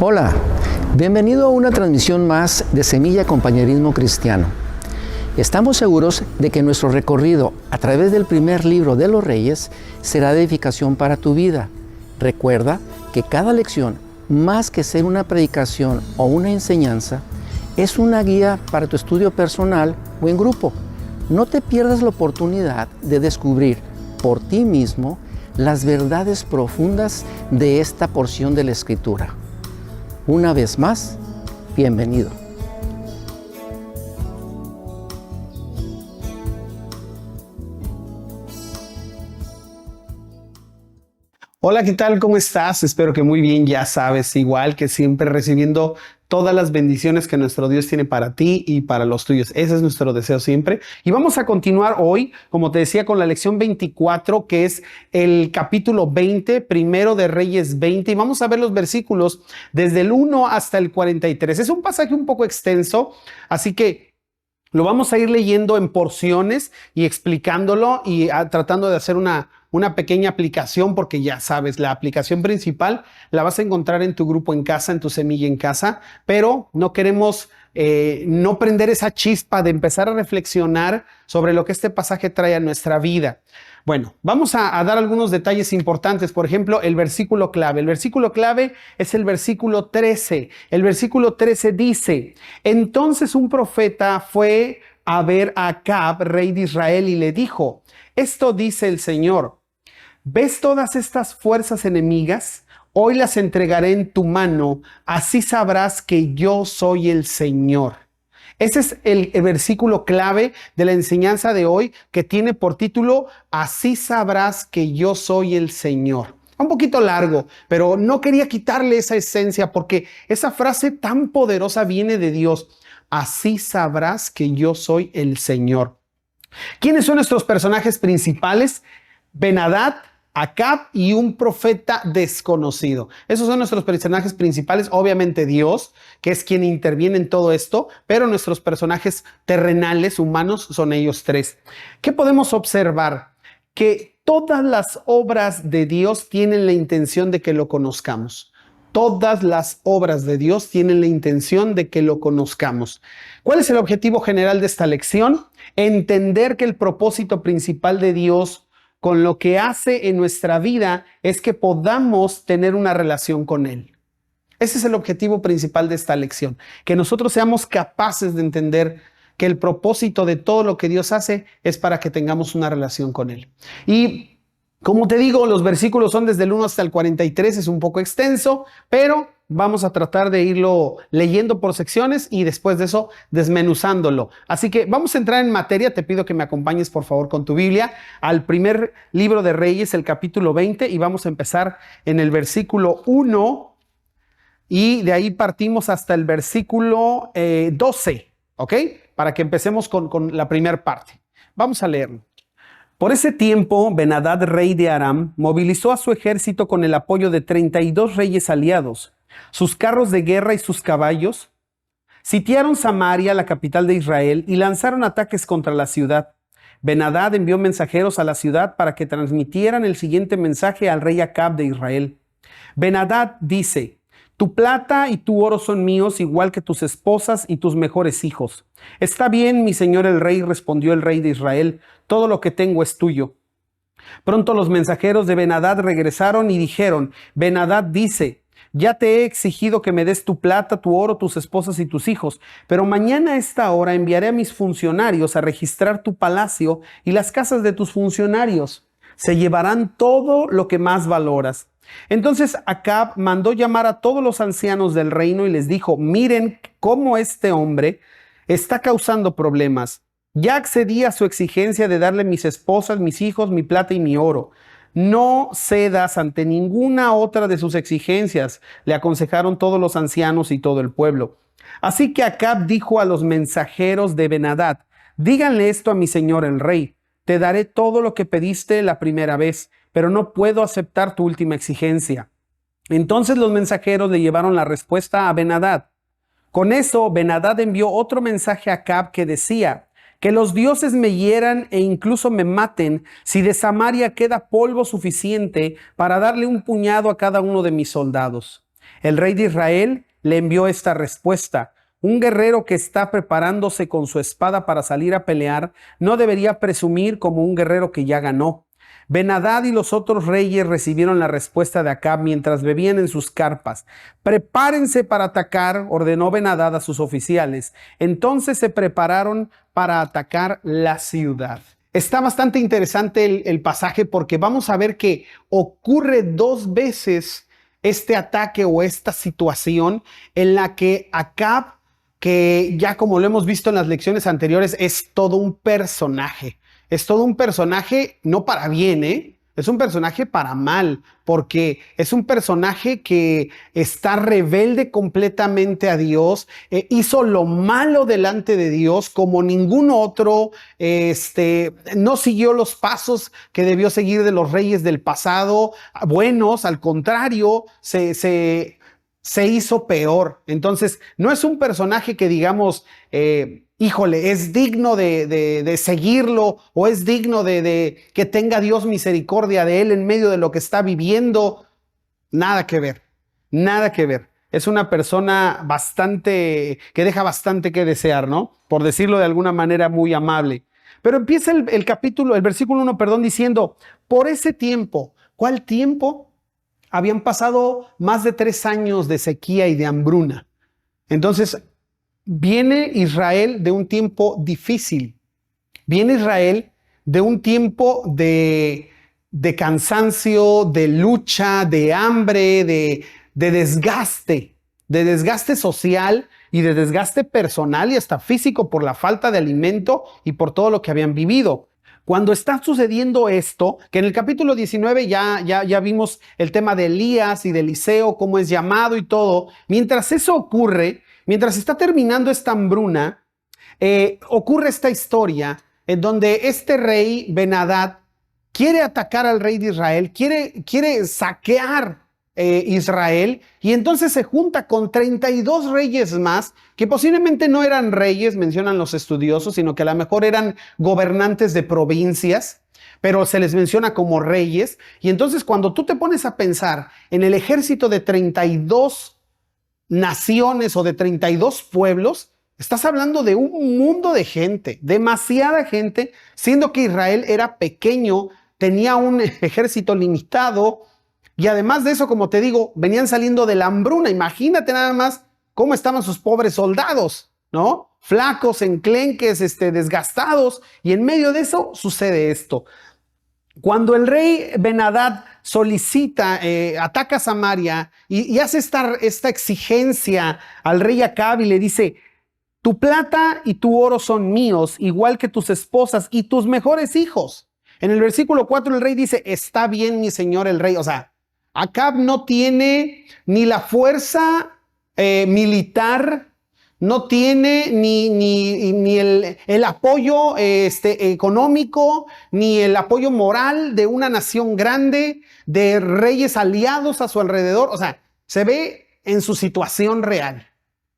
Hola, bienvenido a una transmisión más de Semilla Compañerismo Cristiano. Estamos seguros de que nuestro recorrido a través del primer libro de los Reyes será de edificación para tu vida. Recuerda que cada lección, más que ser una predicación o una enseñanza, es una guía para tu estudio personal o en grupo. No te pierdas la oportunidad de descubrir por ti mismo las verdades profundas de esta porción de la Escritura. Una vez más, bienvenido. Hola, ¿qué tal? ¿Cómo estás? Espero que muy bien, ya sabes, igual que siempre recibiendo todas las bendiciones que nuestro Dios tiene para ti y para los tuyos. Ese es nuestro deseo siempre. Y vamos a continuar hoy, como te decía, con la lección 24, que es el capítulo 20, primero de Reyes 20. Y vamos a ver los versículos desde el 1 hasta el 43. Es un pasaje un poco extenso, así que lo vamos a ir leyendo en porciones y explicándolo y tratando de hacer una pequeña aplicación, porque ya sabes, la aplicación principal la vas a encontrar en tu grupo en casa, en tu semilla en casa, pero no queremos no prender esa chispa de empezar a reflexionar sobre lo que este pasaje trae a nuestra vida. Bueno, vamos a dar algunos detalles importantes. Por ejemplo, el versículo clave. El versículo clave es el versículo 13. El versículo 13 dice: entonces un profeta fue a ver a Acab, rey de Israel, y le dijo: esto dice el Señor, ¿ves todas estas fuerzas enemigas? Hoy las entregaré en tu mano, así sabrás que yo soy el Señor. Ese es el versículo clave de la enseñanza de hoy, que tiene por título: así sabrás que yo soy el Señor. Un poquito largo, pero no quería quitarle esa esencia, porque esa frase tan poderosa viene de Dios. Así sabrás que yo soy el Señor. ¿Quiénes son nuestros personajes principales? Ben-Hadad, Acab y un profeta desconocido. Esos son nuestros personajes principales. Obviamente Dios, que es quien interviene en todo esto, pero nuestros personajes terrenales, humanos, son ellos tres. ¿Qué podemos observar? Que todas las obras de Dios tienen la intención de que lo conozcamos. Todas las obras de Dios tienen la intención de que lo conozcamos. ¿Cuál es el objetivo general de esta lección? Entender que el propósito principal de Dios con lo que hace en nuestra vida es que podamos tener una relación con Él. Ese es el objetivo principal de esta lección, que nosotros seamos capaces de entender que el propósito de todo lo que Dios hace es para que tengamos una relación con Él. Y como te digo, los versículos son desde el 1 hasta el 43, es un poco extenso, pero vamos a tratar de irlo leyendo por secciones y después de eso desmenuzándolo. Así que vamos a entrar en materia. Te pido que me acompañes por favor con tu Biblia al primer libro de Reyes, el capítulo 20, y vamos a empezar en el versículo 1 y de ahí partimos hasta el versículo 12, ¿ok? Para que empecemos con la primera parte. Vamos a leerlo. Por ese tiempo, Ben-Hadad, rey de Aram, movilizó a su ejército con el apoyo de 32 reyes aliados, sus carros de guerra y sus caballos. Sitiaron Samaria, la capital de Israel, y lanzaron ataques contra la ciudad. Ben-Hadad envió mensajeros a la ciudad para que transmitieran el siguiente mensaje al rey Acab de Israel. Ben-Hadad dice: tu plata y tu oro son míos, igual que tus esposas y tus mejores hijos. Está bien, mi señor el rey, respondió el rey de Israel, todo lo que tengo es tuyo. Pronto los mensajeros de Ben-Hadad regresaron y dijeron: Ben-Hadad dice: ya te he exigido que me des tu plata, tu oro, tus esposas y tus hijos, pero mañana a esta hora enviaré a mis funcionarios a registrar tu palacio y las casas de tus funcionarios. Se llevarán todo lo que más valoras. Entonces Acab mandó llamar a todos los ancianos del reino y les dijo: miren cómo este hombre está causando problemas. Ya accedí a su exigencia de darle mis esposas, mis hijos, mi plata y mi oro. No cedas ante ninguna otra de sus exigencias, le aconsejaron todos los ancianos y todo el pueblo. Así que Acab dijo a los mensajeros de Ben-Hadad: díganle esto a mi señor el rey. Te daré todo lo que pediste la primera vez, pero no puedo aceptar tu última exigencia. Entonces los mensajeros le llevaron la respuesta a Ben-Hadad. Con eso, Ben-Hadad envió otro mensaje a Acab que decía: que los dioses me hieran e incluso me maten si de Samaria queda polvo suficiente para darle un puñado a cada uno de mis soldados. El rey de Israel le envió esta respuesta: un guerrero que está preparándose con su espada para salir a pelear no debería presumir como un guerrero que ya ganó. Ben-Hadad y los otros reyes recibieron la respuesta de Acab mientras bebían en sus carpas. Prepárense para atacar, ordenó Ben-Hadad a sus oficiales. Entonces se prepararon para atacar la ciudad. Está bastante interesante el pasaje porque vamos a ver que ocurre 2 veces este ataque o esta situación en la que Acab, que ya como lo hemos visto en las lecciones anteriores, es todo un personaje. Es todo un personaje no para bien, es un personaje para mal, porque es un personaje que está rebelde completamente a Dios, hizo lo malo delante de Dios como ningún otro, no siguió los pasos que debió seguir de los reyes del pasado, buenos, al contrario, se hizo peor. Entonces, no es un personaje que digamos, híjole, es digno de seguirlo o es digno de que tenga Dios misericordia de él en medio de lo que está viviendo. Nada que ver, nada que ver. Es una persona que deja bastante que desear, ¿no? Por decirlo de alguna manera muy amable. Pero empieza el versículo 1, diciendo, por ese tiempo. ¿Cuál tiempo? Habían pasado más de 3 años de sequía y de hambruna. Entonces, viene Israel de un tiempo difícil. Viene Israel de un tiempo de cansancio, de lucha, de hambre, de desgaste social y de desgaste personal y hasta físico por la falta de alimento y por todo lo que habían vivido. Cuando está sucediendo esto, que en el capítulo 19 ya vimos el tema de Elías y de Eliseo, cómo es llamado y todo, mientras eso ocurre, mientras está terminando esta hambruna, ocurre esta historia en donde este rey Ben-Hadad quiere atacar al rey de Israel, quiere saquear Israel, y entonces se junta con 32 reyes más, que posiblemente no eran reyes, mencionan los estudiosos, sino que a lo mejor eran gobernantes de provincias, pero se les menciona como reyes. Y entonces cuando tú te pones a pensar en el ejército de 32 naciones o de 32 pueblos, estás hablando de un mundo de gente, demasiada gente, siendo que Israel era pequeño, tenía un ejército limitado, y además de eso, como te digo, venían saliendo de la hambruna. Imagínate nada más cómo estaban sus pobres soldados, ¿no? Flacos, enclenques, desgastados, y en medio de eso sucede esto. Cuando el rey Ben-Hadad solicita, ataca a Samaria y hace esta exigencia al rey Acab y le dice: tu plata y tu oro son míos, igual que tus esposas y tus mejores hijos. En el versículo 4 el rey dice: está bien, mi señor el rey. O sea, Acab no tiene ni la fuerza militar, no tiene ni el apoyo económico, ni el apoyo moral de una nación grande, de reyes aliados a su alrededor. O sea, se ve en su situación real.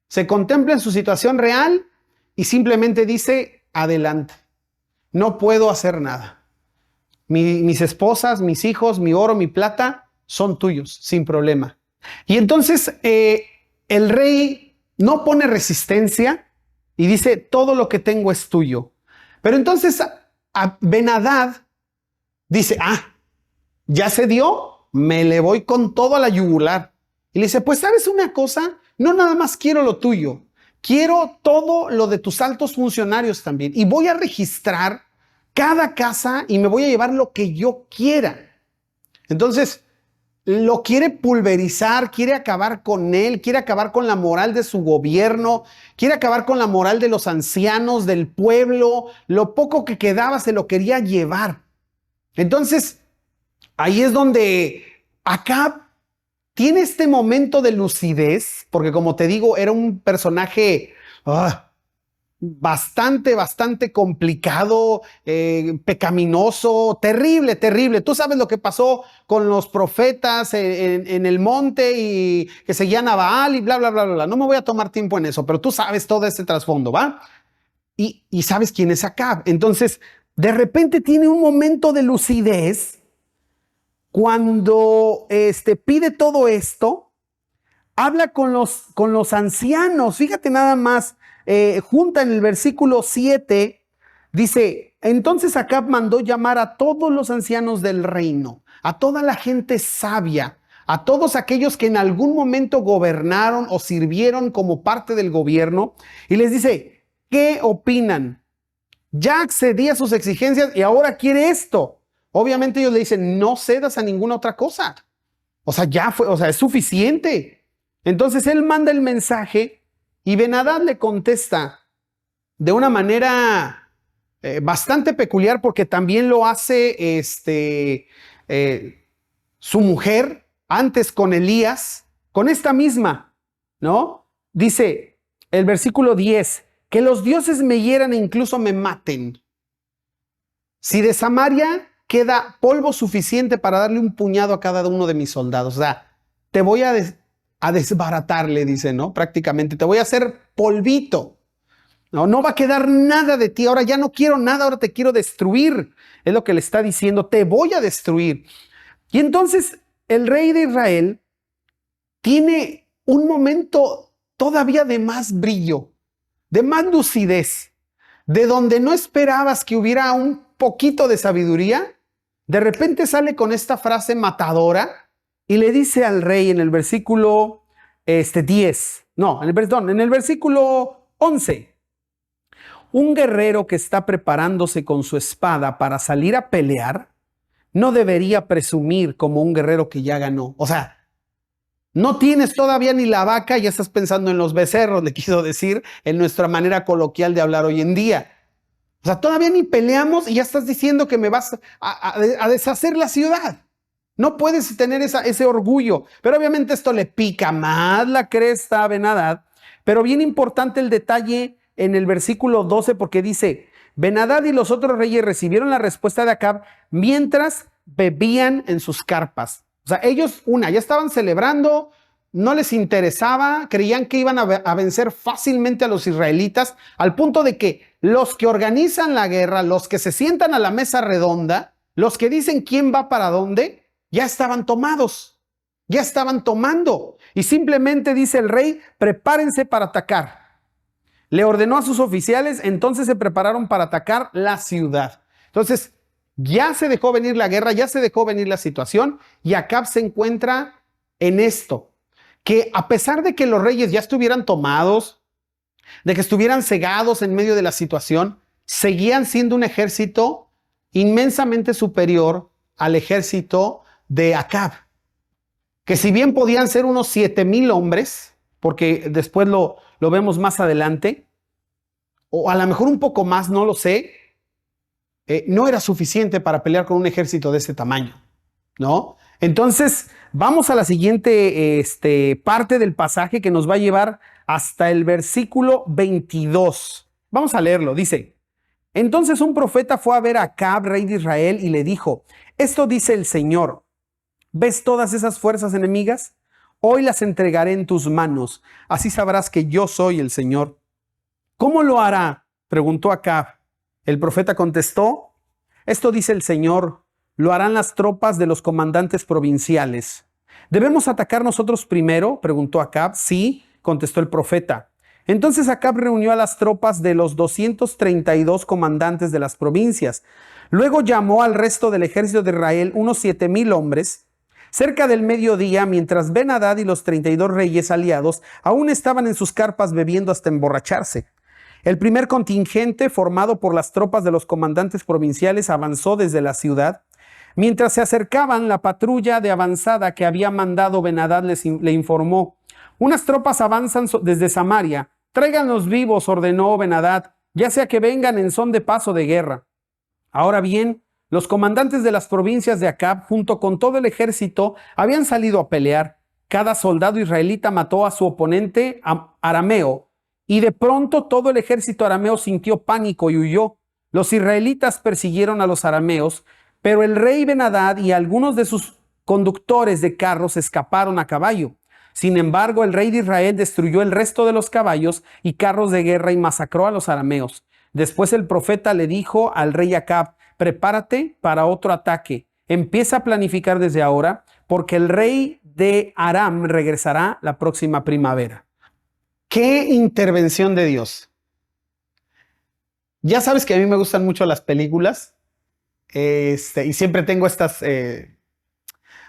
Se contempla en su situación real y simplemente dice: adelante, no puedo hacer nada. Mis esposas, mis hijos, mi oro, mi plata son tuyos, sin problema. Y entonces el rey no pone resistencia y dice: todo lo que tengo es tuyo. Pero entonces a Ben-Hadad dice: ya se dio, me le voy con todo a la yugular. Y le dice: pues ¿sabes una cosa? No nada más quiero lo tuyo, quiero todo lo de tus altos funcionarios también. Y voy a registrar cada casa y me voy a llevar lo que yo quiera. Entonces lo quiere pulverizar, quiere acabar con él, quiere acabar con la moral de su gobierno, quiere acabar con la moral de los ancianos, del pueblo. Lo poco que quedaba se lo quería llevar. Entonces, ahí es donde Acab tiene este momento de lucidez, porque como te digo, era un personaje bastante complicado, pecaminoso, terrible. Tú sabes lo que pasó con los profetas en el monte y que seguían a Baal y bla. No me voy a tomar tiempo en eso, pero tú sabes todo ese trasfondo, ¿va? Y sabes quién es Acab. Entonces, de repente tiene un momento de lucidez cuando pide todo esto, habla con los ancianos. Fíjate nada más, junta en el versículo 7, dice, entonces Acab mandó llamar a todos los ancianos del reino, a toda la gente sabia, a todos aquellos que en algún momento gobernaron o sirvieron como parte del gobierno, y les dice, ¿qué opinan? Ya accedí a sus exigencias y ahora quiere esto. Obviamente ellos le dicen, no cedas a ninguna otra cosa. O sea, ya fue, o sea, es suficiente. Entonces él manda el mensaje y Ben-Hadad le contesta de una manera bastante peculiar, porque también lo hace su mujer antes con Elías, con esta misma, ¿no? Dice el versículo 10, que los dioses me hieran e incluso me maten. Si de Samaria queda polvo suficiente para darle un puñado a cada uno de mis soldados, o sea, te voy a desbaratar, le dice, ¿no? Prácticamente, te voy a hacer polvito. No va a quedar nada de ti, ahora ya no quiero nada, ahora te quiero destruir. Es lo que le está diciendo, te voy a destruir. Y entonces el rey de Israel tiene un momento todavía de más brillo, de más lucidez, de donde no esperabas que hubiera un poquito de sabiduría. De repente sale con esta frase matadora y le dice al rey en el versículo 10, no, en el versículo 11, un guerrero que está preparándose con su espada para salir a pelear no debería presumir como un guerrero que ya ganó. O sea, no tienes todavía ni la vaca, ya estás pensando en los becerros, le quiso decir en nuestra manera coloquial de hablar hoy en día. O sea, todavía ni peleamos y ya estás diciendo que me vas a deshacer la ciudad. No puedes tener ese orgullo. Pero obviamente esto le pica más la cresta a Ben-Hadad. Pero bien importante el detalle en el versículo 12, porque dice, Ben-Hadad y los otros reyes recibieron la respuesta de Acab mientras bebían en sus carpas. O sea, ellos, ya estaban celebrando, no les interesaba, creían que iban a vencer fácilmente a los israelitas, al punto de que los que organizan la guerra, los que se sientan a la mesa redonda, los que dicen quién va para dónde, ya estaban tomados, ya estaban tomando. Y simplemente dice el rey, prepárense para atacar. Le ordenó a sus oficiales, entonces se prepararon para atacar la ciudad. Entonces, ya se dejó venir la guerra, ya se dejó venir la situación, y Acab se encuentra en esto, que a pesar de que los reyes ya estuvieran tomados, de que estuvieran cegados en medio de la situación, seguían siendo un ejército inmensamente superior al ejército de Acab, que si bien podían ser unos 7,000 hombres, porque después lo vemos más adelante, o a lo mejor un poco más, no lo sé, no era suficiente para pelear con un ejército de ese tamaño, ¿no? Entonces, vamos a la siguiente parte del pasaje que nos va a llevar hasta el versículo 22. Vamos a leerlo, dice, entonces un profeta fue a ver a Acab, rey de Israel, y le dijo, esto dice el Señor, ¿ves todas esas fuerzas enemigas? Hoy las entregaré en tus manos, así sabrás que yo soy el Señor. ¿Cómo lo hará?, preguntó Acab. El profeta contestó, esto dice el Señor, lo harán las tropas de los comandantes provinciales. ¿Debemos atacar nosotros primero?, preguntó Acab. Sí, contestó el profeta. Entonces Acab reunió a las tropas de los 232 comandantes de las provincias. Luego llamó al resto del ejército de Israel, unos 7,000 hombres. Cerca del mediodía, mientras Ben-Hadad y los 32 reyes aliados aún estaban en sus carpas bebiendo hasta emborracharse, el primer contingente, formado por las tropas de los comandantes provinciales, avanzó desde la ciudad. Mientras se acercaban, la patrulla de avanzada que había mandado Ben-Hadad le informó, unas tropas avanzan desde Samaria. Tráiganlos vivos, ordenó Ben-Hadad, ya sea que vengan en son de paz o de guerra. Ahora bien, los comandantes de las provincias de Acab, junto con todo el ejército, habían salido a pelear. Cada soldado israelita mató a su oponente arameo, y de pronto todo el ejército arameo sintió pánico y huyó. Los israelitas persiguieron a los arameos, pero el rey Ben-Hadad y algunos de sus conductores de carros escaparon a caballo. Sin embargo, el rey de Israel destruyó el resto de los caballos y carros de guerra y masacró a los arameos. Después el profeta le dijo al rey Acab, prepárate para otro ataque. Empieza a planificar desde ahora, porque el rey de Aram regresará la próxima primavera. ¡Qué intervención de Dios! Ya sabes que a mí me gustan mucho las películas, y siempre tengo estas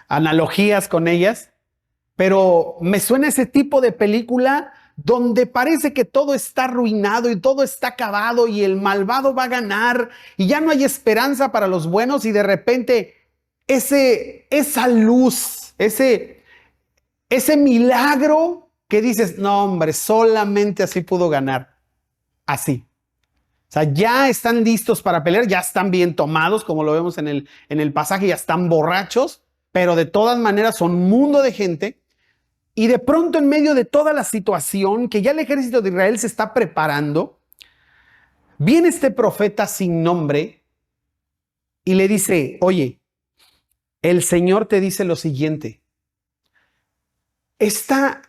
analogías con ellas, pero me suena ese tipo de película donde parece que todo está arruinado y todo está acabado y el malvado va a ganar y ya no hay esperanza para los buenos, y de repente esa luz, ese milagro que dices, no hombre, solamente así pudo ganar. Así. O sea, ya están listos para pelear, ya están bien tomados, como lo vemos en el pasaje, ya están borrachos, pero de todas maneras son un mundo de gente. Y de pronto, en medio de toda la situación, que ya el ejército de Israel se está preparando, viene este profeta sin nombre y le dice, oye, el Señor te dice lo siguiente: esta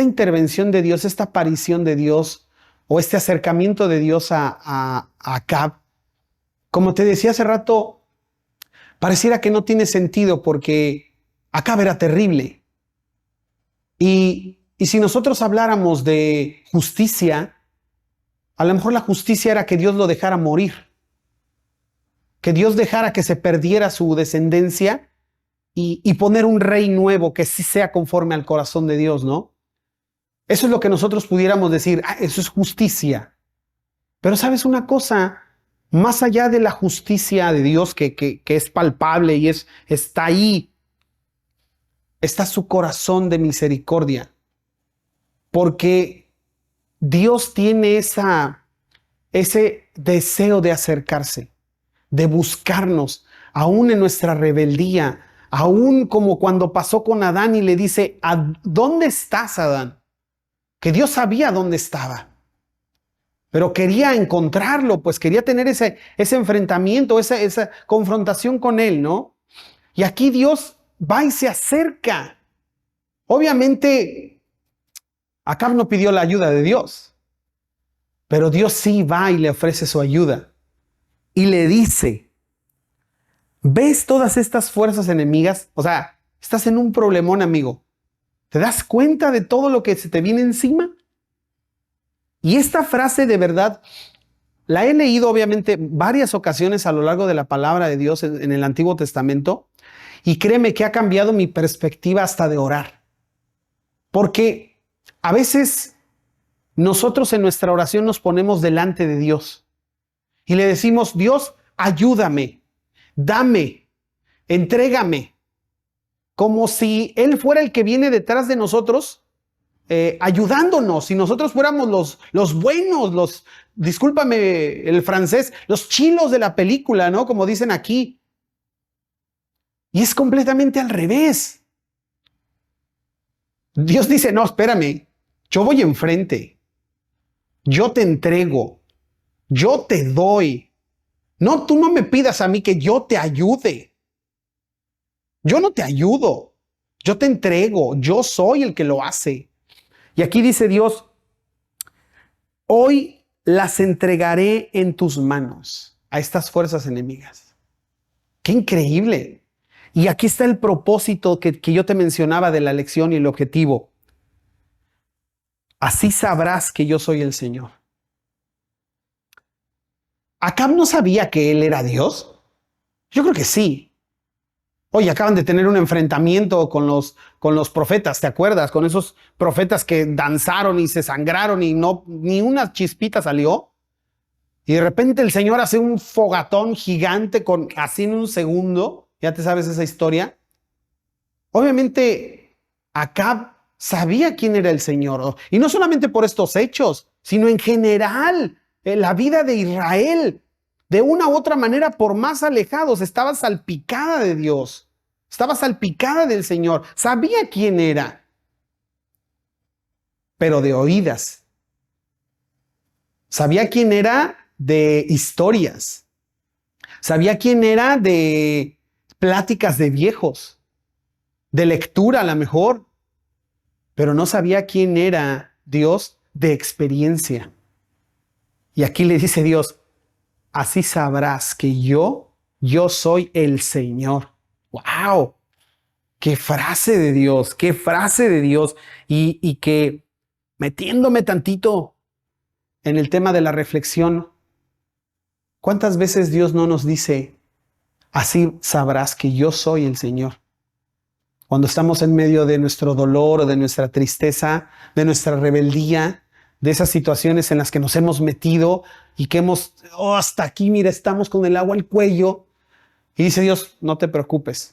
intervención de Dios, esta aparición de Dios o este acercamiento de Dios a Acab, como te decía hace rato, pareciera que no tiene sentido porque Acab era terrible. Y si nosotros habláramos de justicia, a lo mejor la justicia era que Dios lo dejara morir, que Dios dejara que se perdiera su descendencia y poner un rey nuevo que sí sea conforme al corazón de Dios, ¿no? Eso es lo que nosotros pudiéramos decir, eso es justicia. Pero ¿sabes una cosa? Más allá de la justicia de Dios que es palpable y está ahí, está su corazón de misericordia. Porque Dios tiene ese deseo de acercarse, de buscarnos, aún en nuestra rebeldía, aún como cuando pasó con Adán y le dice, ¿dónde estás, Adán? Que Dios sabía dónde estaba, pero quería encontrarlo, pues quería tener ese enfrentamiento, esa confrontación con él, ¿no? Y aquí Dios va y se acerca. Obviamente, Acab no pidió la ayuda de Dios, pero Dios sí va y le ofrece su ayuda. Y le dice, ¿ves todas estas fuerzas enemigas? O sea, estás en un problemón, amigo. ¿Te das cuenta de todo lo que se te viene encima? Y esta frase de verdad la he leído obviamente varias ocasiones a lo largo de la palabra de Dios en el Antiguo Testamento, y créeme que ha cambiado mi perspectiva hasta de orar. Porque a veces nosotros en nuestra oración nos ponemos delante de Dios y le decimos, Dios, ayúdame, dame, entrégame, como si Él fuera el que viene detrás de nosotros, ayudándonos, si nosotros fuéramos los buenos, discúlpame el francés, los chilos de la película, ¿no? Como dicen aquí. Y es completamente al revés. Dios dice, no, espérame, yo voy enfrente, yo te entrego, yo te doy. No, tú no me pidas a mí que yo te ayude. Yo no te ayudo, yo te entrego, yo soy el que lo hace. Y aquí dice Dios, hoy las entregaré en tus manos a estas fuerzas enemigas. ¡Qué increíble! Y aquí está el propósito que yo te mencionaba de la lección y el objetivo. Así sabrás que yo soy el Señor. ¿Acab no sabía que él era Dios? Yo creo que sí. Oye, acaban de tener un enfrentamiento con los profetas, ¿te acuerdas? Con esos profetas que danzaron y se sangraron y ni una chispita salió. Y de repente el Señor hace un fogatón gigante así en un segundo. Ya te sabes esa historia. Obviamente, Acab sabía quién era el Señor. Y no solamente por estos hechos, sino en general, en la vida de Israel. De una u otra manera, por más alejados, estaba salpicada de Dios. Estaba salpicada del Señor. Sabía quién era. Pero de oídas. Sabía quién era de historias. Sabía quién era de pláticas de viejos. De lectura a lo mejor. Pero no sabía quién era Dios de experiencia. Y aquí le dice Dios, así sabrás que yo soy el Señor. ¡Wow! Qué frase de Dios, qué frase de Dios. Y que metiéndome tantito en el tema de la reflexión, ¿cuántas veces Dios no nos dice, así sabrás que yo soy el Señor? Cuando estamos en medio de nuestro dolor o de nuestra tristeza, de nuestra rebeldía, de esas situaciones en las que nos hemos metido y que hasta aquí, mira, estamos con el agua al cuello. Y dice Dios, no te preocupes,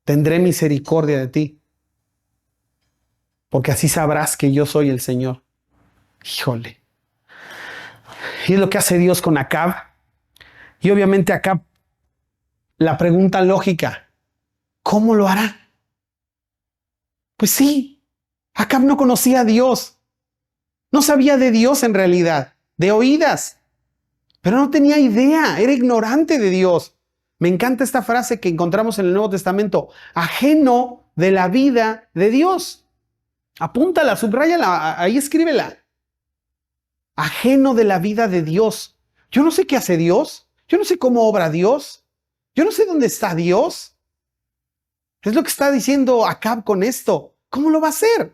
tendré misericordia de ti, porque así sabrás que yo soy el Señor. Híjole. Y es lo que hace Dios con Acab. Y obviamente Acab, la pregunta lógica, ¿cómo lo hará? Pues sí, Acab no conocía a Dios. No sabía de Dios en realidad, de oídas. Pero no tenía idea, era ignorante de Dios. Me encanta esta frase que encontramos en el Nuevo Testamento, ajeno de la vida de Dios. Apúntala, subráyala, ahí escríbela. Ajeno de la vida de Dios. Yo no sé qué hace Dios. Yo no sé cómo obra Dios. Yo no sé dónde está Dios. Es lo que está diciendo Acab con esto. ¿Cómo lo va a hacer?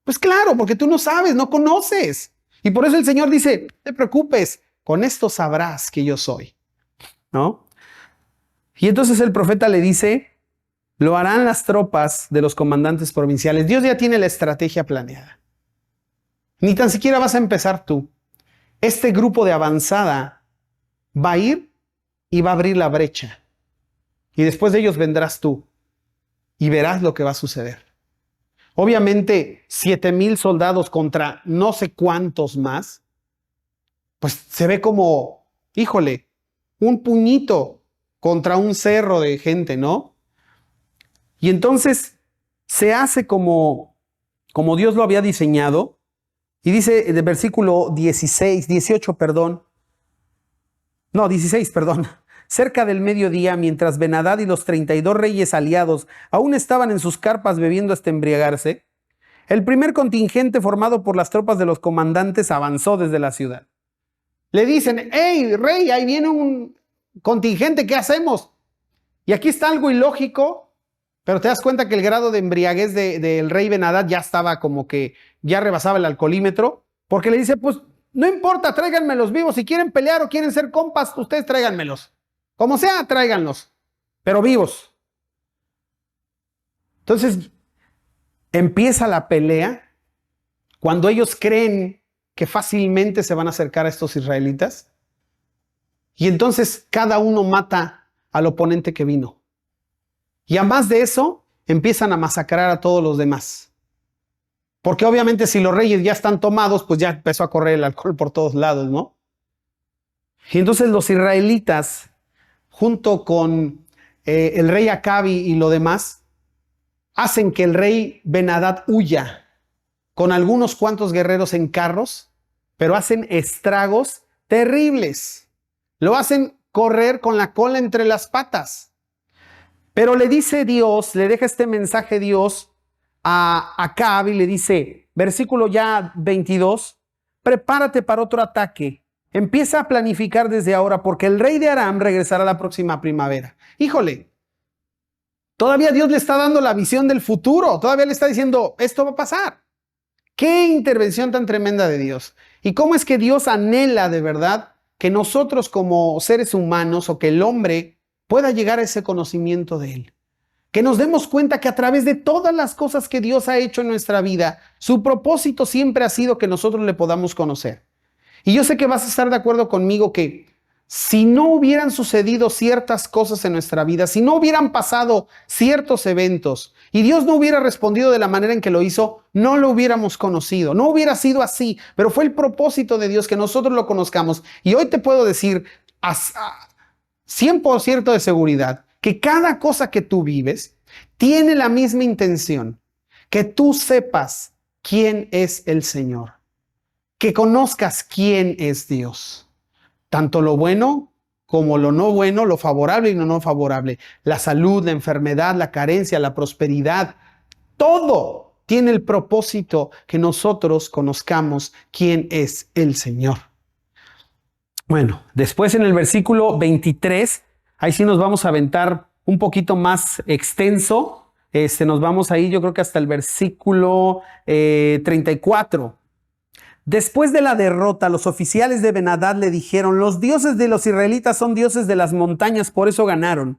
Pues claro, porque tú no sabes, no conoces. Y por eso el Señor dice, no te preocupes, con esto sabrás que yo soy. ¿No? Y entonces el profeta le dice, lo harán las tropas de los comandantes provinciales. Dios ya tiene la estrategia planeada. Ni tan siquiera vas a empezar tú. Este grupo de avanzada va a ir y va a abrir la brecha. Y después de ellos vendrás tú y verás lo que va a suceder. Obviamente, 7,000 soldados contra no sé cuántos más, pues se ve como, híjole, un puñito contra un cerro de gente, ¿no? Y entonces se hace como Dios lo había diseñado. Y dice en el versículo 16 cerca del mediodía, mientras Ben-Hadad y los 32 reyes aliados aún estaban en sus carpas bebiendo hasta embriagarse, el primer contingente formado por las tropas de los comandantes avanzó desde la ciudad. Le dicen, hey, rey, ahí viene un contingente, ¿qué hacemos? Y aquí está algo ilógico, pero te das cuenta que el grado de embriaguez del rey Ben-Hadad ya estaba como que ya rebasaba el alcoholímetro, porque le dice, pues no importa, tráiganmelos vivos, si quieren pelear o quieren ser compas, ustedes tráiganmelos. Como sea, tráiganlos, pero vivos. Entonces empieza la pelea cuando ellos creen que fácilmente se van a acercar a estos israelitas. Y entonces cada uno mata al oponente que vino. Y además de eso, empiezan a masacrar a todos los demás. Porque obviamente si los reyes ya están tomados, pues ya empezó a correr el alcohol por todos lados, ¿no? Y entonces los israelitas, junto con el rey Acab y lo demás, hacen que el rey Ben-Hadad huya con algunos cuantos guerreros en carros, pero hacen estragos terribles. Lo hacen correr con la cola entre las patas. Pero le dice Dios, le deja este mensaje Dios a Acab y le dice, versículo ya 22, prepárate para otro ataque. Empieza a planificar desde ahora porque el rey de Aram regresará la próxima primavera. Híjole, todavía Dios le está dando la visión del futuro. Todavía le está diciendo, esto va a pasar. Qué intervención tan tremenda de Dios. Y cómo es que Dios anhela de verdad que nosotros como seres humanos o que el hombre pueda llegar a ese conocimiento de Él. Que nos demos cuenta que a través de todas las cosas que Dios ha hecho en nuestra vida, su propósito siempre ha sido que nosotros le podamos conocer. Y yo sé que vas a estar de acuerdo conmigo que si no hubieran sucedido ciertas cosas en nuestra vida, si no hubieran pasado ciertos eventos y Dios no hubiera respondido de la manera en que lo hizo, no lo hubiéramos conocido, no hubiera sido así, pero fue el propósito de Dios que nosotros lo conozcamos. Y hoy te puedo decir a 100% de seguridad que cada cosa que tú vives tiene la misma intención, que tú sepas quién es el Señor, que conozcas quién es Dios. Tanto lo bueno como lo no bueno, lo favorable y lo no favorable, la salud, la enfermedad, la carencia, la prosperidad, todo tiene el propósito que nosotros conozcamos quién es el Señor. Bueno, después en el versículo 23, ahí sí nos vamos a aventar un poquito más extenso. Nos vamos ahí, yo creo que hasta el versículo 34. Después de la derrota, los oficiales de Ben-Hadad le dijeron: los dioses de los israelitas son dioses de las montañas, por eso ganaron.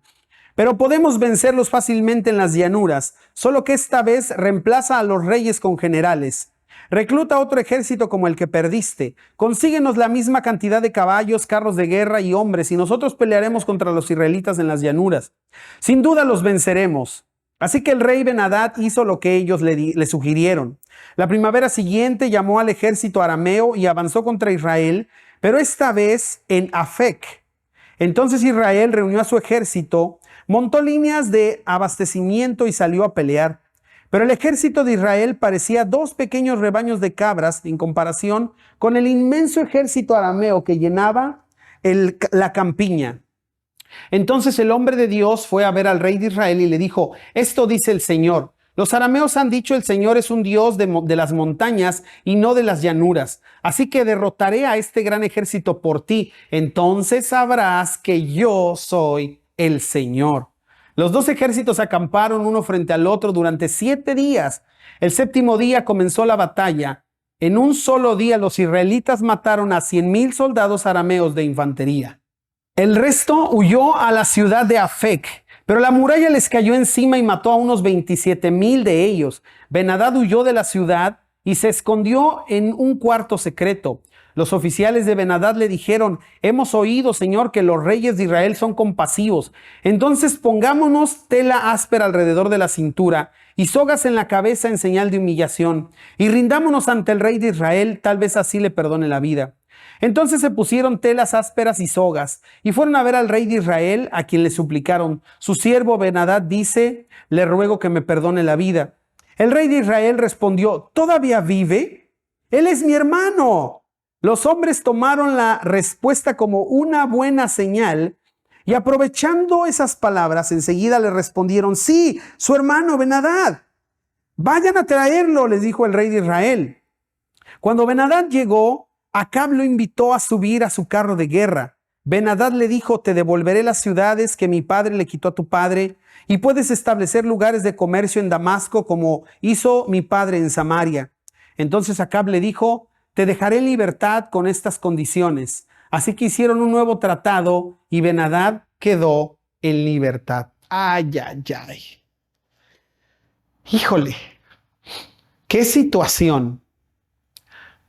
Pero podemos vencerlos fácilmente en las llanuras, solo que esta vez reemplaza a los reyes con generales. Recluta otro ejército como el que perdiste. Consíguenos la misma cantidad de caballos, carros de guerra y hombres, y nosotros pelearemos contra los israelitas en las llanuras. Sin duda los venceremos. Así que el rey Ben-Hadad hizo lo que ellos le sugirieron. La primavera siguiente llamó al ejército arameo y avanzó contra Israel, pero esta vez en Afec. Entonces Israel reunió a su ejército, montó líneas de abastecimiento y salió a pelear. Pero el ejército de Israel parecía 2 pequeños rebaños de cabras en comparación con el inmenso ejército arameo que llenaba la campiña. Entonces el hombre de Dios fue a ver al rey de Israel y le dijo: esto dice el Señor. Los arameos han dicho: el Señor es un Dios de las montañas y no de las llanuras. Así que derrotaré a este gran ejército por ti. Entonces sabrás que yo soy el Señor. Los 2 ejércitos acamparon uno frente al otro durante 7 días. El 7º día comenzó la batalla. En un solo día los israelitas mataron a 100,000 soldados arameos de infantería. El resto huyó a la ciudad de Afec, pero la muralla les cayó encima y mató a unos 27,000 de ellos. Ben-Hadad huyó de la ciudad y se escondió en un cuarto secreto. Los oficiales de Ben-Hadad le dijeron: hemos oído, Señor, que los reyes de Israel son compasivos. Entonces pongámonos tela áspera alrededor de la cintura y sogas en la cabeza en señal de humillación, y rindámonos ante el rey de Israel, tal vez así le perdone la vida. Entonces se pusieron telas ásperas y sogas, y fueron a ver al rey de Israel, a quien le suplicaron: su siervo Ben-Hadad dice, le ruego que me perdone la vida. El rey de Israel respondió: ¿todavía vive? Él es mi hermano. Los hombres tomaron la respuesta como una buena señal, y aprovechando esas palabras, enseguida le respondieron: sí, su hermano Ben-Hadad. Vayan a traerlo, les dijo el rey de Israel. Cuando Ben-Hadad llegó, Acab lo invitó a subir a su carro de guerra. Ben-Hadad le dijo: te devolveré las ciudades que mi padre le quitó a tu padre, y puedes establecer lugares de comercio en Damasco como hizo mi padre en Samaria. Entonces Acab le dijo: te dejaré en libertad con estas condiciones. Así que hicieron un nuevo tratado y Ben-Hadad quedó en libertad. Ay, ay, ay. Híjole, qué situación.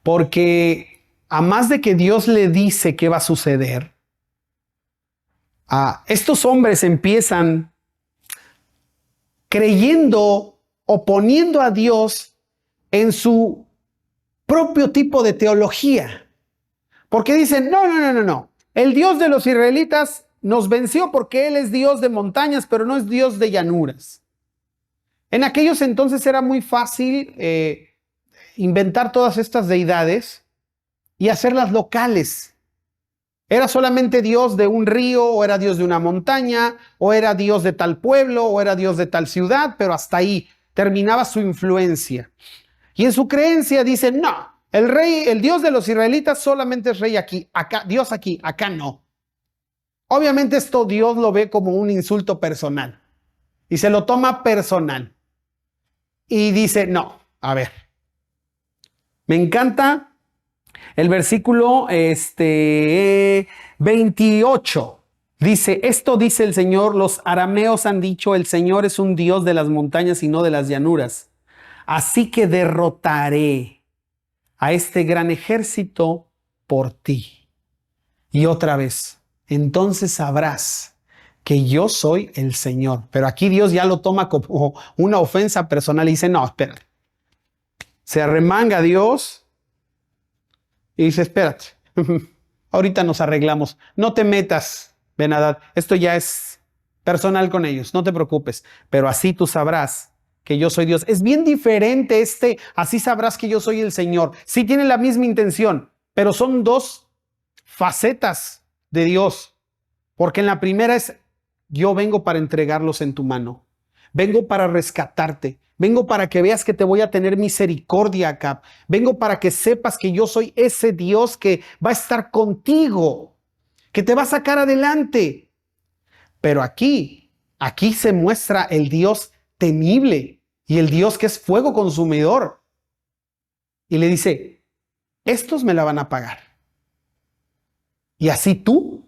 Porque a más de que Dios le dice qué va a suceder, estos hombres empiezan creyendo o poniendo a Dios en su propio tipo de teología. Porque dicen: no. El Dios de los israelitas nos venció porque Él es Dios de montañas, pero no es Dios de llanuras. En aquellos entonces era muy fácil inventar todas estas deidades y hacerlas locales. Era solamente Dios de un río, o era Dios de una montaña, o era Dios de tal pueblo, o era Dios de tal ciudad, pero hasta ahí terminaba su influencia. Y en su creencia dicen: no, el Dios de los israelitas solamente es rey aquí, acá, Dios aquí, acá no. Obviamente esto Dios lo ve como un insulto personal y se lo toma personal. Y dice: no, a ver. Me encanta el versículo 28. Dice: esto dice el Señor, los arameos han dicho, el Señor es un Dios de las montañas y no de las llanuras. Así que derrotaré a este gran ejército por ti. Y otra vez, entonces sabrás que yo soy el Señor. Pero aquí Dios ya lo toma como una ofensa personal y dice: no, espérate. Se arremanga Dios y dice: espérate, ahorita nos arreglamos. No te metas, Ben-Hadad. Esto ya es personal con ellos, no te preocupes. Pero así tú sabrás que yo soy Dios. Es bien diferente así sabrás que yo soy el Señor. Sí tiene la misma intención, pero son 2 facetas de Dios. Porque en la primera es: yo vengo para entregarlos en tu mano. Vengo para rescatarte. Vengo para que veas que te voy a tener misericordia, Acab. Vengo para que sepas que yo soy ese Dios que va a estar contigo, que te va a sacar adelante. Pero aquí aquí se muestra el Dios temible y el Dios que es fuego consumidor. Y le dice, estos me la van a pagar. Y así tú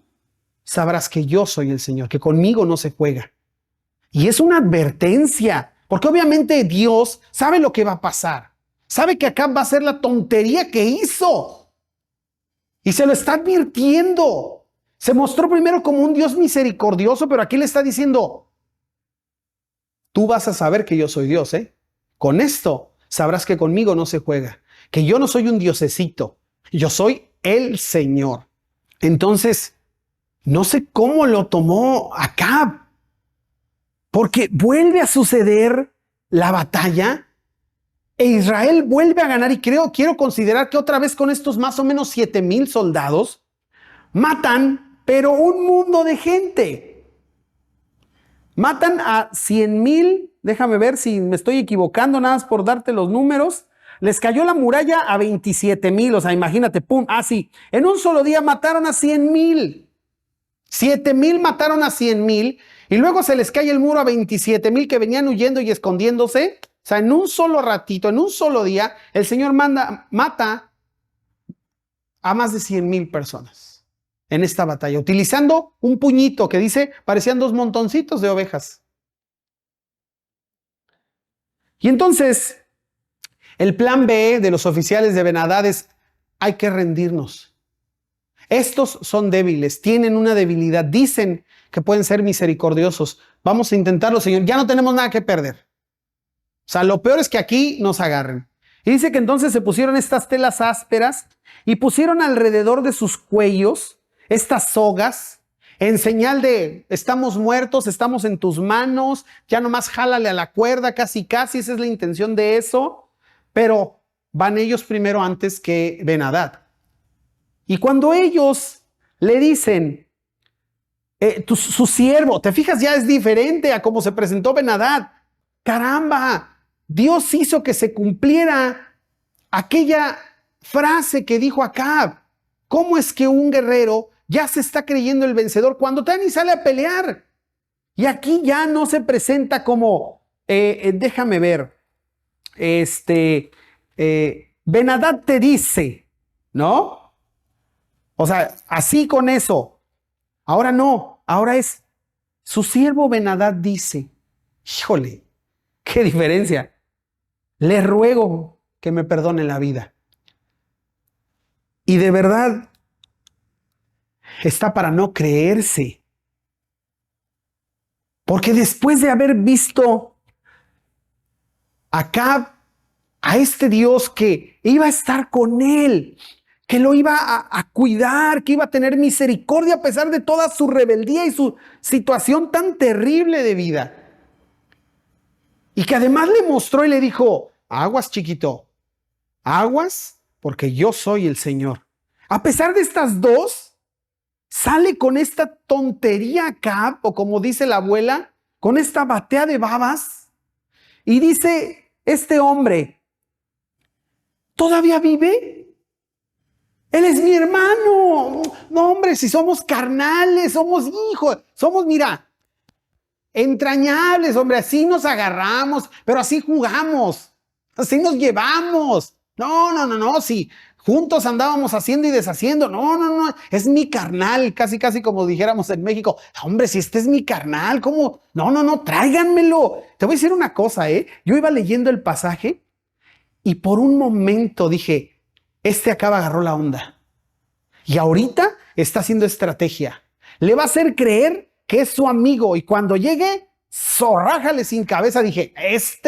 sabrás que yo soy el Señor, que conmigo no se juega. Y es una advertencia, porque obviamente Dios sabe lo que va a pasar. Sabe que Acab va a hacer la tontería que hizo. Y se lo está advirtiendo. Se mostró primero como un Dios misericordioso, pero aquí le está diciendo, tú vas a saber que yo soy Dios, ¿eh? Con esto sabrás que conmigo no se juega, que yo no soy un diosecito, yo soy el Señor. Entonces, no sé cómo lo tomó Acab, porque vuelve a suceder la batalla e Israel vuelve a ganar y quiero considerar que otra vez con estos más o menos 7,000 soldados matan, pero un mundo de gente. Matan a 100,000, déjame ver si me estoy equivocando, nada más por darte los números. Les cayó la muralla a 27,000, o sea, imagínate, pum, sí. En un solo día mataron a 100,000. 7,000 mataron a 100,000 y luego se les cae el muro a 27,000 que venían huyendo y escondiéndose. O sea, en un solo ratito, en un solo día, el Señor mata a más de 100,000 personas en esta batalla, utilizando un puñito que dice, parecían 2 montoncitos de ovejas. Y entonces, el plan B de los oficiales de Ben-Hadad es, hay que rendirnos. Estos son débiles, tienen una debilidad, dicen que pueden ser misericordiosos. Vamos a intentarlo, Señor, ya no tenemos nada que perder. O sea, lo peor es que aquí nos agarren. Y dice que entonces se pusieron estas telas ásperas y pusieron alrededor de sus cuellos estas sogas en señal de estamos muertos, estamos en tus manos, ya nomás jálale a la cuerda, casi, esa es la intención de eso. Pero van ellos primero antes que Ben-Hadad. Y cuando ellos le dicen, su siervo, te fijas, ya es diferente a cómo se presentó Ben-Hadad. Caramba, Dios hizo que se cumpliera aquella frase que dijo Acab. ¿Cómo es que un guerrero ya se está creyendo el vencedor cuando todavía ni sale a pelear? Y aquí ya no se presenta como, déjame ver, Ben-Hadad te dice, ¿no? O sea, así con eso. Ahora no, ahora es, su siervo Ben-Hadad dice, híjole, qué diferencia. Le ruego que me perdone la vida. Y de verdad, está para no creerse. Porque después de haber visto Acab a este Dios que iba a estar con él, que lo iba a cuidar, que iba a tener misericordia a pesar de toda su rebeldía y su situación tan terrible de vida. Y que además le mostró y le dijo, aguas chiquito, aguas porque yo soy el Señor. A pesar de estas dos, sale con esta tontería Acab, o como dice la abuela, con esta batea de babas. Y dice este hombre, ¿todavía vive? Él es mi hermano. No, hombre, si somos carnales, somos hijos, somos, mira, entrañables, hombre, así nos agarramos, pero así jugamos, así nos llevamos. No, si juntos andábamos haciendo y deshaciendo, no, es mi carnal, casi como dijéramos en México, hombre, si este es mi carnal, ¿cómo? No, tráiganmelo. Te voy a decir una cosa, yo iba leyendo el pasaje y por un momento dije, Acab agarró la onda y ahorita está haciendo estrategia, le va a hacer creer que es su amigo y cuando llegue, zorrájale sin cabeza. Dije,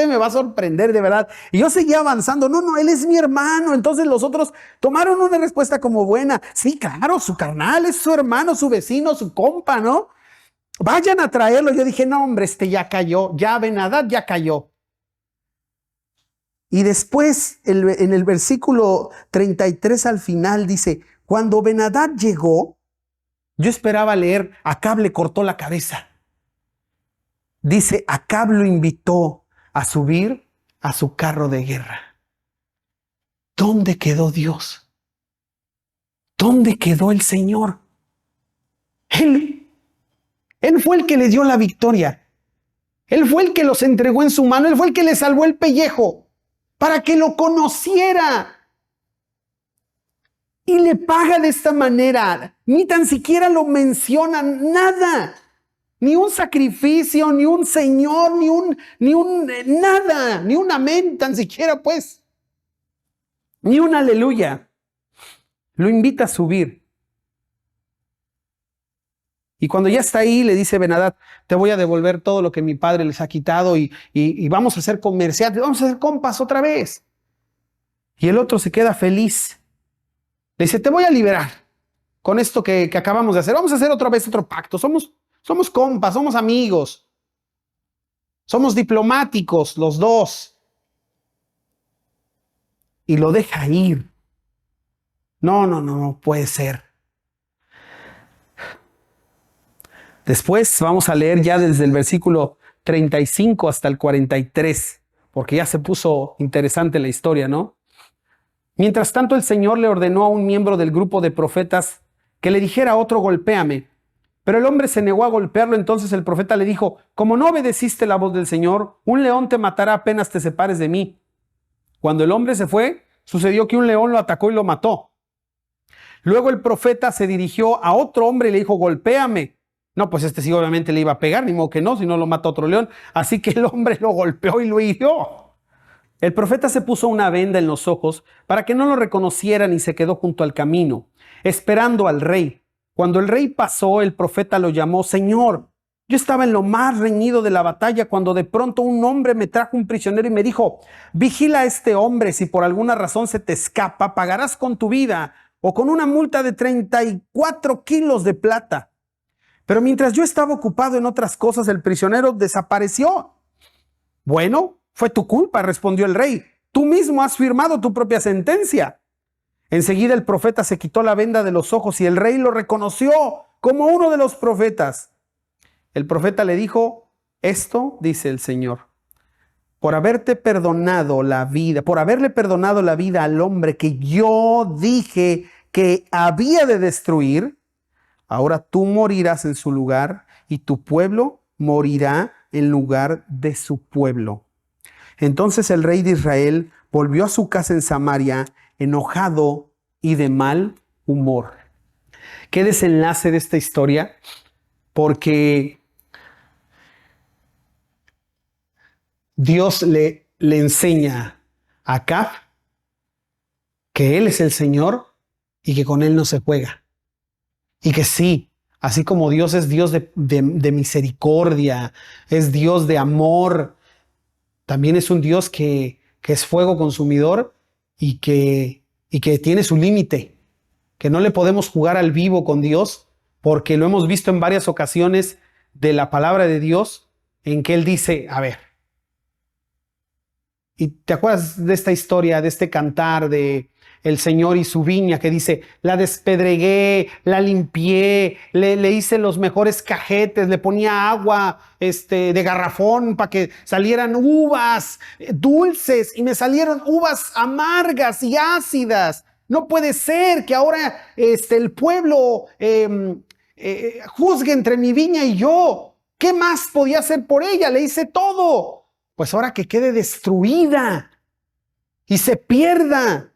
me va a sorprender de verdad. Y yo seguía avanzando, no, él es mi hermano. Entonces los otros tomaron una respuesta como buena. Sí, claro, su carnal es su hermano, su vecino, su compa, ¿no? Vayan a traerlo. Yo dije, no, hombre, ya cayó, ya Ben-Hadad ya cayó. Y después, en el versículo 33 al final dice, cuando Ben-Hadad llegó, yo esperaba leer, Acab le cortó la cabeza. Dice, Acab lo invitó a subir a su carro de guerra. ¿Dónde quedó Dios? ¿Dónde quedó el Señor? Él fue el que le dio la victoria. Él fue el que los entregó en su mano. Él fue el que le salvó el pellejo para que lo conociera. Y le paga de esta manera. Ni tan siquiera lo mencionan, nada. Ni un sacrificio, ni un Señor, ni un nada, ni un amén, tan siquiera pues. Ni un aleluya. Lo invita a subir. Y cuando ya está ahí, le dice Ben-Hadad, te voy a devolver todo lo que mi padre les ha quitado y vamos a ser comerciantes, vamos a ser compas otra vez. Y el otro se queda feliz. Le dice, te voy a liberar con esto que acabamos de hacer. Vamos a hacer otra vez otro pacto. Somos compas, somos amigos. Somos diplomáticos los dos. Y lo deja ir. No puede ser. Después vamos a leer ya desde el versículo 35 hasta el 43, porque ya se puso interesante la historia, ¿no? Mientras tanto, el Señor le ordenó a un miembro del grupo de profetas que le dijera a otro, golpéame. Pero el hombre se negó a golpearlo. Entonces el profeta le dijo, como no obedeciste la voz del Señor, un león te matará apenas te separes de mí. Cuando el hombre se fue, sucedió que un león lo atacó y lo mató. Luego el profeta se dirigió a otro hombre y le dijo, golpéame. No, pues este sí obviamente le iba a pegar, ni modo que no, si no lo mata otro león. Así que el hombre lo golpeó y lo hirió. El profeta se puso una venda en los ojos para que no lo reconocieran y se quedó junto al camino, esperando al rey. Cuando el rey pasó, el profeta lo llamó, Señor, yo estaba en lo más reñido de la batalla cuando de pronto un hombre me trajo un prisionero y me dijo, vigila a este hombre, si por alguna razón se te escapa, pagarás con tu vida o con una multa de 34 kilos de plata. Pero mientras yo estaba ocupado en otras cosas, el prisionero desapareció. Bueno, fue tu culpa, respondió el rey. Tú mismo has firmado tu propia sentencia. Enseguida el profeta se quitó la venda de los ojos y el rey lo reconoció como uno de los profetas. El profeta le dijo, esto dice el Señor, por haberle perdonado la vida al hombre que yo dije que había de destruir, ahora tú morirás en su lugar y tu pueblo morirá en lugar de su pueblo. Entonces el rey de Israel volvió a su casa en Samaria, enojado y de mal humor. ¿Qué desenlace de esta historia? Porque Dios le enseña a Acab que Él es el Señor y que con Él no se juega. Y que sí, así como Dios es Dios de misericordia, es Dios de amor, también es un Dios que es fuego consumidor y que tiene su límite, que no le podemos jugar al vivo con Dios, porque lo hemos visto en varias ocasiones de la palabra de Dios, en que Él dice, a ver, ¿y te acuerdas de esta historia, de este cantar de el Señor y su viña, que dice, la despedregué, la limpié, le hice los mejores cajetes, le ponía agua de garrafón para que salieran uvas dulces y me salieron uvas amargas y ácidas? No puede ser que ahora el pueblo juzgue entre mi viña y yo. ¿Qué más podía hacer por ella? Le hice todo. Pues ahora que quede destruida y se pierda.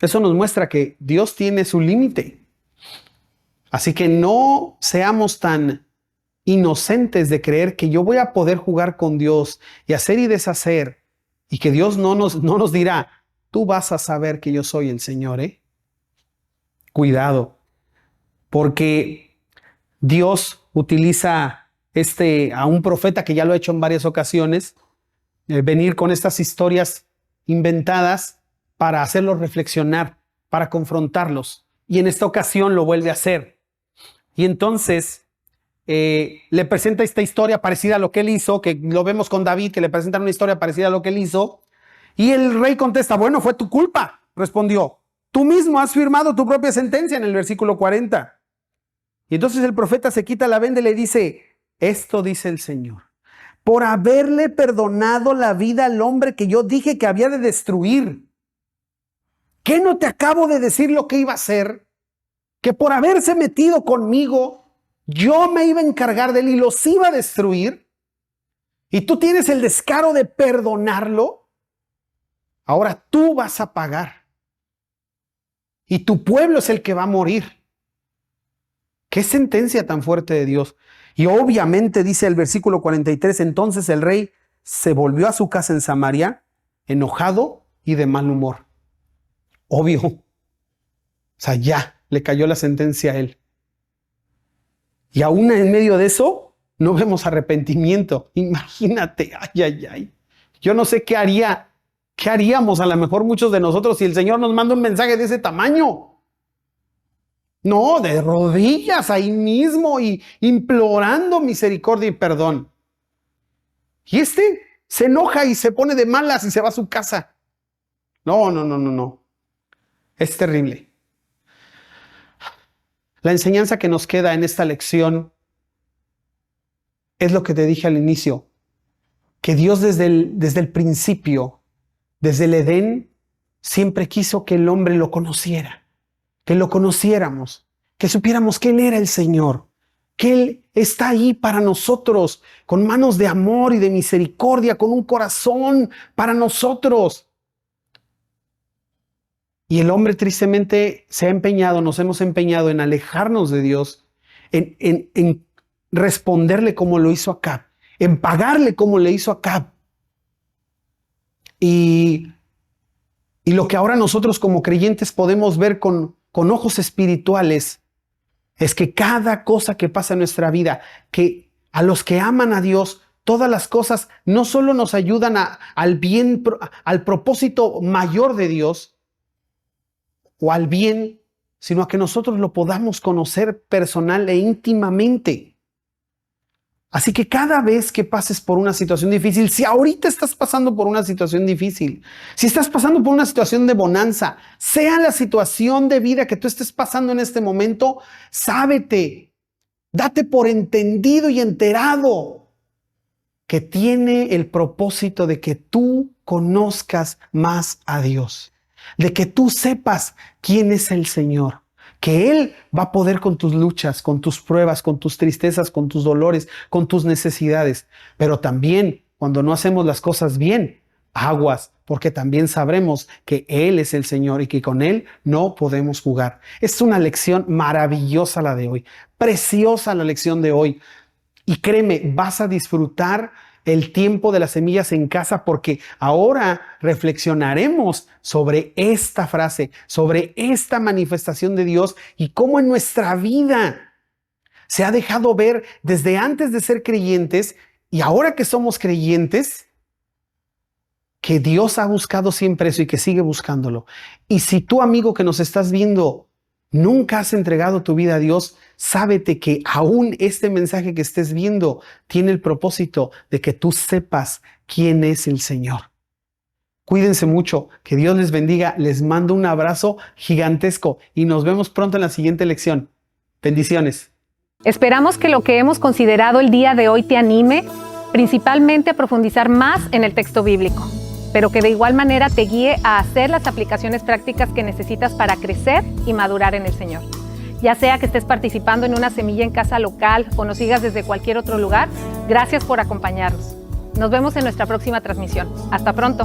Eso nos muestra que Dios tiene su límite. Así que no seamos tan inocentes de creer que yo voy a poder jugar con Dios y hacer y deshacer, y que Dios no nos dirá, tú vas a saber que yo soy el Señor, ¿eh? Cuidado, porque Dios utiliza a un profeta que ya lo ha hecho en varias ocasiones, venir con estas historias inventadas para hacerlos reflexionar, para confrontarlos. Y en esta ocasión lo vuelve a hacer. Y entonces le presenta esta historia parecida a lo que él hizo, que lo vemos con David, que le presentan una historia parecida a lo que él hizo. Y el rey contesta, bueno, fue tu culpa, respondió. Tú mismo has firmado tu propia sentencia en el versículo 40. Y entonces el profeta se quita la venda y le dice, esto dice el Señor, por haberle perdonado la vida al hombre que yo dije que había de destruir. ¿Qué no te acabo de decir lo que iba a hacer? Que por haberse metido conmigo, yo me iba a encargar de él y los iba a destruir, y tú tienes el descaro de perdonarlo, ahora tú vas a pagar. Y tu pueblo es el que va a morir. Qué sentencia tan fuerte de Dios. Y obviamente dice el versículo 43, entonces el rey se volvió a su casa en Samaria, enojado y de mal humor. Obvio. O sea, ya le cayó la sentencia a él. Y aún en medio de eso, no vemos arrepentimiento. Imagínate, ay. Yo no sé qué haríamos a lo mejor muchos de nosotros si el Señor nos manda un mensaje de ese tamaño. No, de rodillas ahí mismo y implorando misericordia y perdón. Y se enoja y se pone de malas y se va a su casa. No. Es terrible. La enseñanza que nos queda en esta lección es lo que te dije al inicio, que Dios desde el principio, desde el Edén, siempre quiso que el hombre lo conociera, que lo conociéramos, que supiéramos que Él era el Señor, que Él está ahí para nosotros, con manos de amor y de misericordia, con un corazón para nosotros. Y el hombre tristemente nos hemos empeñado en alejarnos de Dios, en responderle como lo hizo Acab, en pagarle como le hizo Acab. Y lo que ahora nosotros como creyentes podemos ver con ojos espirituales es que cada cosa que pasa en nuestra vida, que a los que aman a Dios, todas las cosas no solo nos ayudan al bien, al propósito mayor de Dios, o al bien, sino a que nosotros lo podamos conocer personal e íntimamente. Así que cada vez que pases por una situación difícil, si ahorita estás pasando por una situación difícil, si estás pasando por una situación de bonanza, sea la situación de vida que tú estés pasando en este momento, sábete, date por entendido y enterado que tiene el propósito de que tú conozcas más a Dios. De que tú sepas quién es el Señor, que Él va a poder con tus luchas, con tus pruebas, con tus tristezas, con tus dolores, con tus necesidades. Pero también cuando no hacemos las cosas bien, aguas, porque también sabremos que Él es el Señor y que con Él no podemos jugar. Es una lección maravillosa la de hoy, preciosa la lección de hoy. Y créeme, vas a disfrutar el tiempo de las semillas en casa, porque ahora reflexionaremos sobre esta frase, sobre esta manifestación de Dios y cómo en nuestra vida se ha dejado ver desde antes de ser creyentes y ahora que somos creyentes, que Dios ha buscado siempre eso y que sigue buscándolo. Y si tú, amigo que nos estás viendo, nunca has entregado tu vida a Dios, sábete que aún este mensaje que estés viendo tiene el propósito de que tú sepas quién es el Señor. Cuídense mucho, que Dios les bendiga, les mando un abrazo gigantesco y nos vemos pronto en la siguiente lección. Bendiciones. Esperamos que lo que hemos considerado el día de hoy te anime, principalmente a profundizar más en el texto bíblico, pero que de igual manera te guíe a hacer las aplicaciones prácticas que necesitas para crecer y madurar en el Señor. Ya sea que estés participando en una semilla en casa local o nos sigas desde cualquier otro lugar, gracias por acompañarnos. Nos vemos en nuestra próxima transmisión. Hasta pronto.